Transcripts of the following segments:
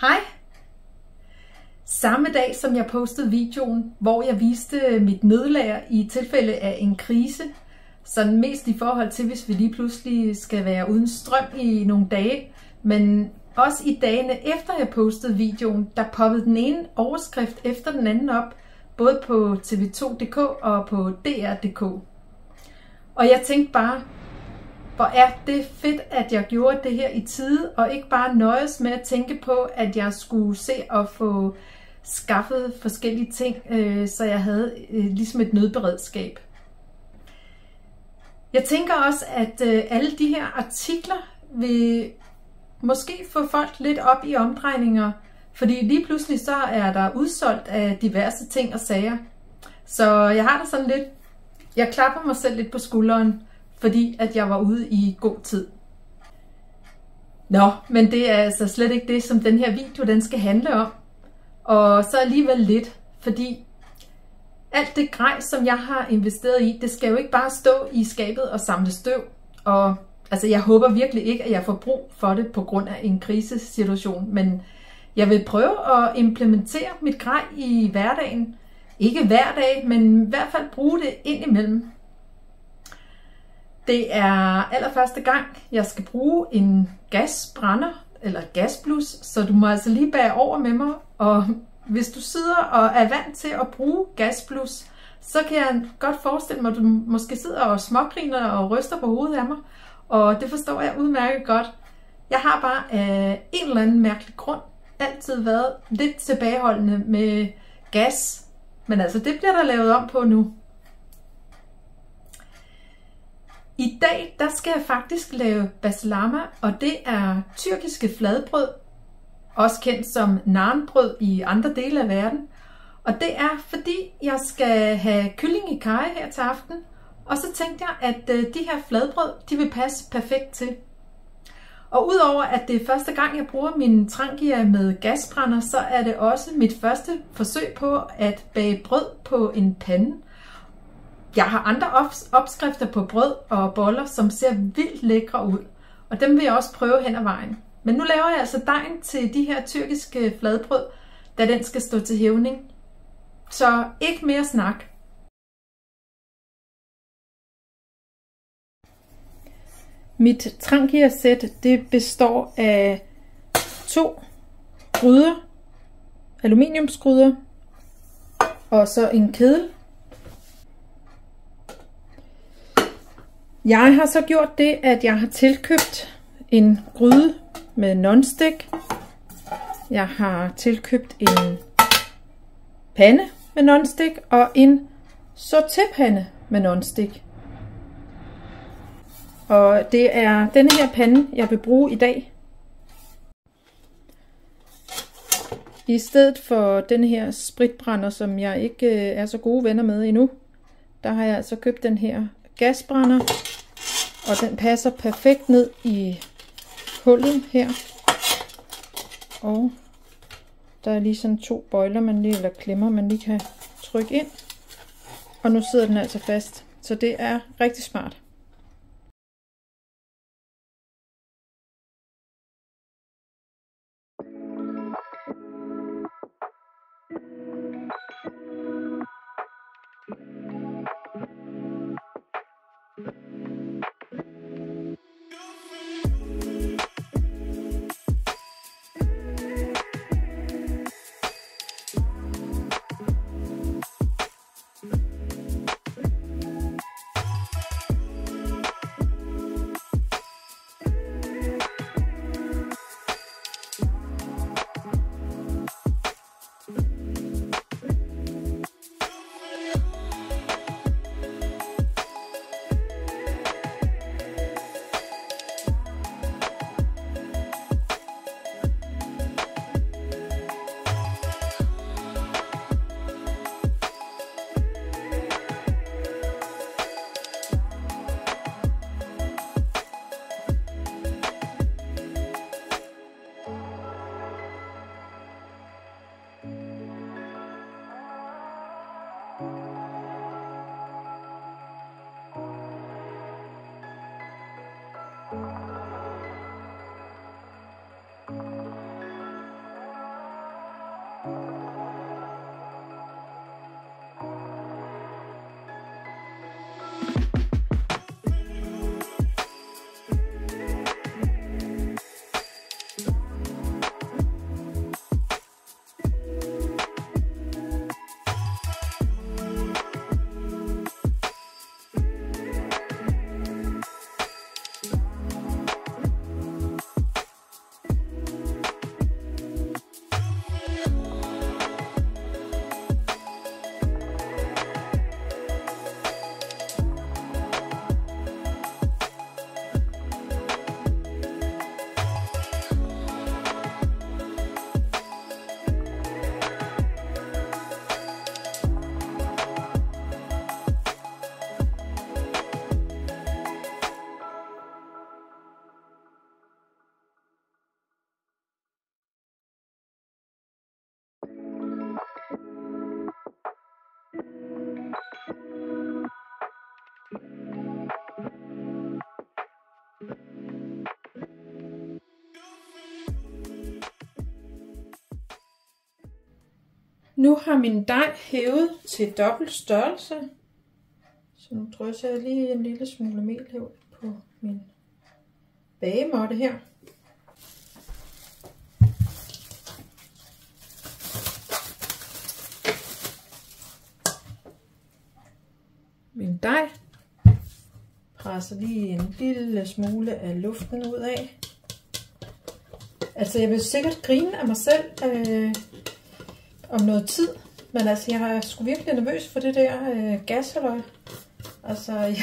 Hej! Samme dag som jeg postede videoen, hvor jeg viste mit nødlager i tilfælde af en krise, sådan mest i forhold til, hvis vi lige pludselig skal være uden strøm i nogle dage, men også i dagene efter jeg postede videoen, der poppede den ene overskrift efter den anden op, både på tv2.dk og på dr.dk. Og jeg tænkte bare, hvor er det fedt, at jeg gjorde det her i tide, og ikke bare nøjes med at tænke på, at jeg skulle se og få skaffet forskellige ting, så jeg havde ligesom et nødberedskab. Jeg tænker også, at alle de her artikler vil måske få folk lidt op i omdrejninger, fordi lige pludselig så er der udsolgt af diverse ting og sager. Så jeg har det sådan lidt, jeg klapper mig selv lidt på skulderen, fordi at jeg var ude i god tid. Nå, men det er altså slet ikke det, som den her video den skal handle om. Og så alligevel lidt, fordi alt det grej, som jeg har investeret i, det skal jo ikke bare stå i skabet og samle støv. Og altså, jeg håber virkelig ikke, at jeg får brug for det på grund af en krisesituation, men jeg vil prøve at implementere mit grej i hverdagen. Ikke hver dag, men i hvert fald bruge det indimellem. Det er allerførste gang, jeg skal bruge en gasbrænder eller gasblus, så du må altså lige bære over med mig. Og hvis du sidder og er vant til at bruge gasblus, så kan jeg godt forestille mig, at du måske sidder og smågriner og ryster på hovedet af mig. Og det forstår jeg udmærket godt. Jeg har bare af en eller anden mærkelig grund altid været lidt tilbageholdende med gas. Men altså, det bliver der lavet om på nu. I dag der skal jeg faktisk lave baklava, og det er tyrkiske fladbrød, også kendt som naanbrød i andre dele af verden. Og det er fordi jeg skal have kylling i karry her til aften, og så tænkte jeg, at de her fladbrød de vil passe perfekt til. Og udover at det er første gang jeg bruger min trangia med gasbrænder, så er det også mit første forsøg på at bage brød på en pande. Jeg har andre opskrifter på brød og boller, som ser vildt lækre ud, og dem vil jeg også prøve hen ad vejen. Men nu laver jeg altså dejen til de her tyrkiske fladbrød, da den skal stå til hævning. Så ikke mere snak. Mit trangia-sæt det består af 2 gryder, aluminiumsgryder og så en kedel. Jeg har så gjort det, at jeg har tilkøbt en gryde med nonstick. Jeg har tilkøbt en pande med nonstick og en sautépande med nonstick. Og det er denne her pande, jeg vil bruge i dag. I stedet for denne her spritbrænder, som jeg ikke er så gode venner med endnu, der har jeg altså købt den her gasbrænder. Og den passer perfekt ned i hullet her. Og der er lige sådan 2 bøjler, eller klemmer, man lige kan trykke ind. Og nu sidder den altså fast. Så det er rigtig smart. Nu har min dej hævet til dobbelt størrelse. Så nu drysser jeg lige en lille smule mel her på min bagemåtte her. Min dej presser lige en lille smule af luften ud af. Altså jeg vil sikkert grine af mig selv om noget tid, men altså jeg er sgu virkelig nervøs for det der gashalløj. Altså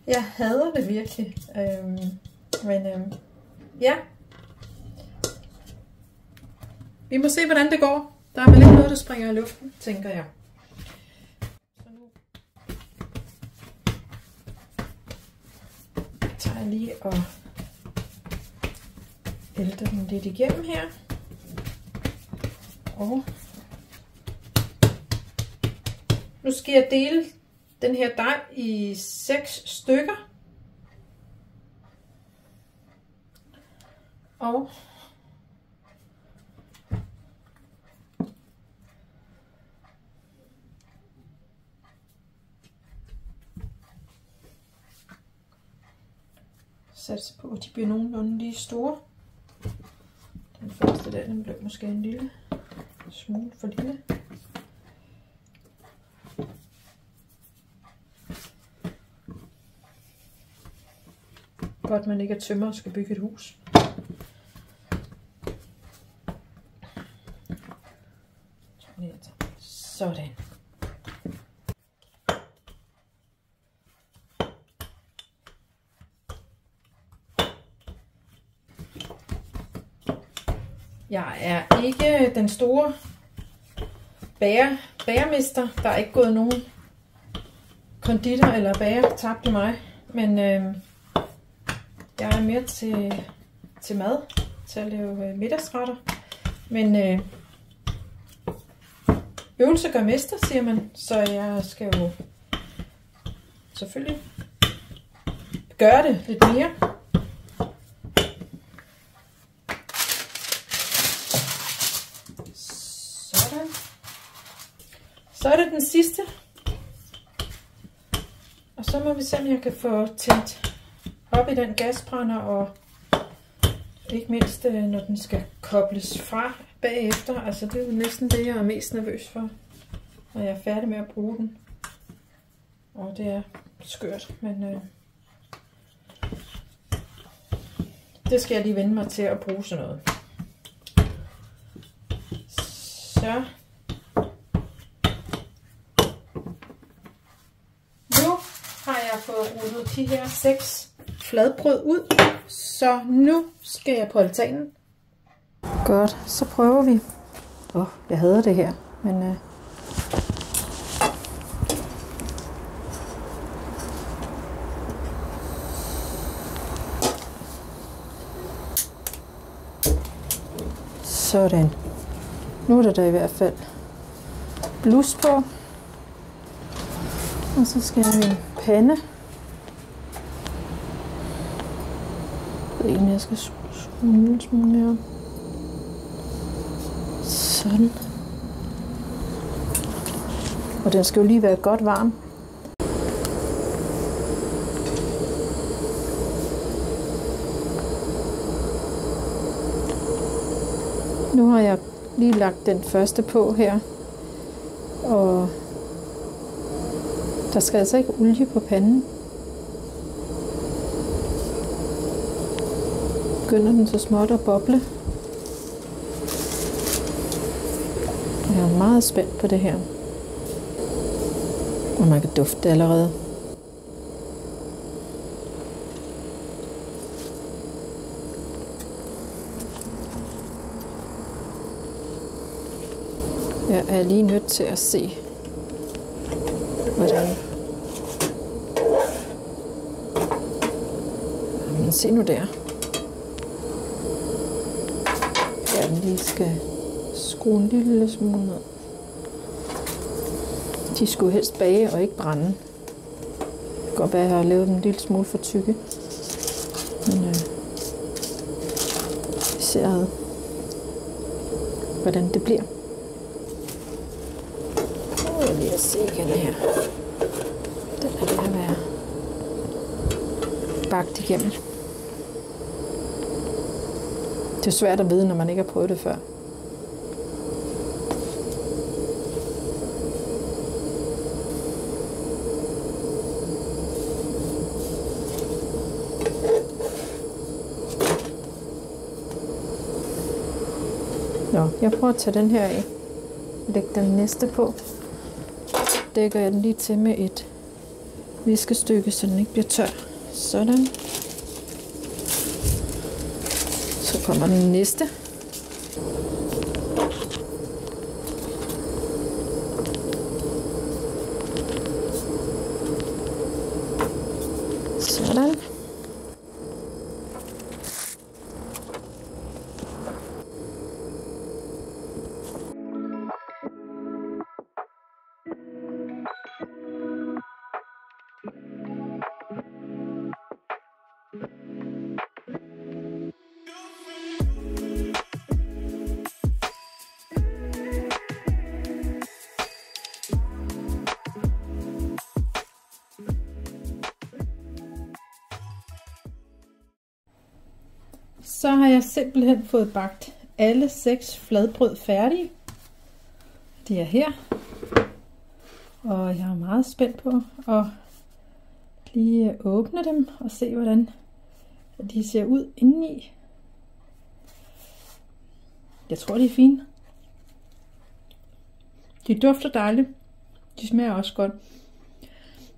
jeg hader det virkelig. Ja. Vi må se hvordan det går. Der er vel ikke noget der springer i luften, tænker jeg. Så nu tager jeg lige og ælter den lidt igennem her. Og nu skal jeg dele den her dej i 6 stykker. Og satser på, at de bliver nogenlunde lige store. Den første der, den blev måske en lille smule for lille. Godt man ikke er tømrer og skal bygge et hus. Sådan. Jeg er ikke den store bagermester. Der er ikke gået nogen konditor eller bager tabt i mig. Men jeg er mere til mad, til at lave middagsretter. Men øvelse gør mester, siger man. Så jeg skal jo selvfølgelig gøre det lidt mere. Sådan. Så er det den sidste. Og så må vi se, om jeg kan få tændt op i den gasbrænder, og ikke mindst når den skal kobles fra bagefter. Altså det er jo næsten det, jeg er mest nervøs for, når jeg er færdig med at bruge den. Og det er skørt, men det skal jeg lige vende mig til at bruge sådan noget. Så nu har jeg fået rullet de her 6 fladbrød ud, så nu skal jeg på altanen. Godt, så prøver vi. Jeg hader det her, men sådan. Nu er der i hvert fald blus på. Og så skal jeg have en pande. Jeg ved ikke, om jeg skal skrue en lille smule mere. Sådan. Og den skal jo lige være godt varm. Nu har jeg lige lagt den første på her. Og der skal altså ikke olie på panden. Begynder den så småt at boble. Jeg er meget spændt på det her. Og man kan dufte det allerede. Jeg er lige nødt til at se, hvordan. Men se nu der. Jeg lige skal skrue en lille smule ned. De skulle helst bage og ikke brænde. Det kan godt være, at jeg har lavet dem en lille smule for tykke. Men vi ser, hvordan det bliver. lige at se igen her. Den er ved at være bagt igennem. Det er svært at vide, når man ikke har prøvet det før. Nå, jeg prøver at tage den her af. Læg den næste på. Dækker jeg den lige til med et viskestykke, så den ikke bliver tør. Sådan. Så kommer den næste. Sådan. Så har jeg simpelthen fået bagt alle 6 fladbrød færdige. De er her. Og jeg er meget spændt på at lige åbne dem og se, hvordan de ser ud indeni. Jeg tror, de er fine. De dufter dejligt. De smager også godt.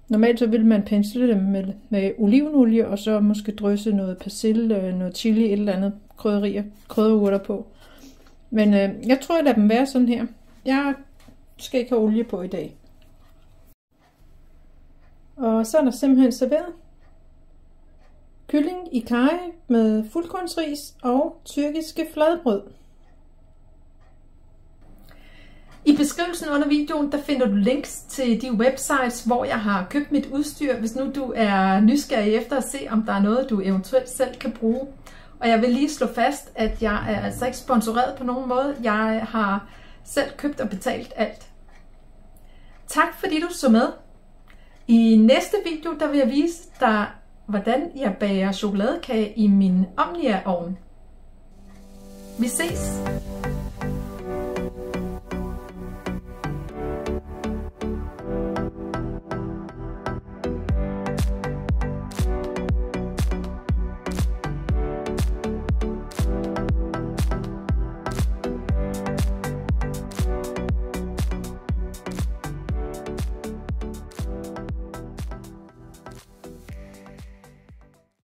Normalt så vil man pensle dem med olivenolie, og så måske drysse noget persille, noget chili, et eller andet krydderurter på. Men jeg tror, jeg lader dem være sådan her. Jeg skal ikke have olie på i dag. Og så er der simpelthen serveret kylling i karry med fuldkornsris og tyrkiske fladbrød. I beskrivelsen under videoen, der finder du links til de websites, hvor jeg har købt mit udstyr, hvis nu du er nysgerrig efter at se, om der er noget, du eventuelt selv kan bruge. Og jeg vil lige slå fast, at jeg er altså ikke sponsoreret på nogen måde. Jeg har selv købt og betalt alt. Tak fordi du så med. I næste video, der vil jeg vise dig, hvordan jeg bager chokoladekage i min Omnia-ovn. Vi ses!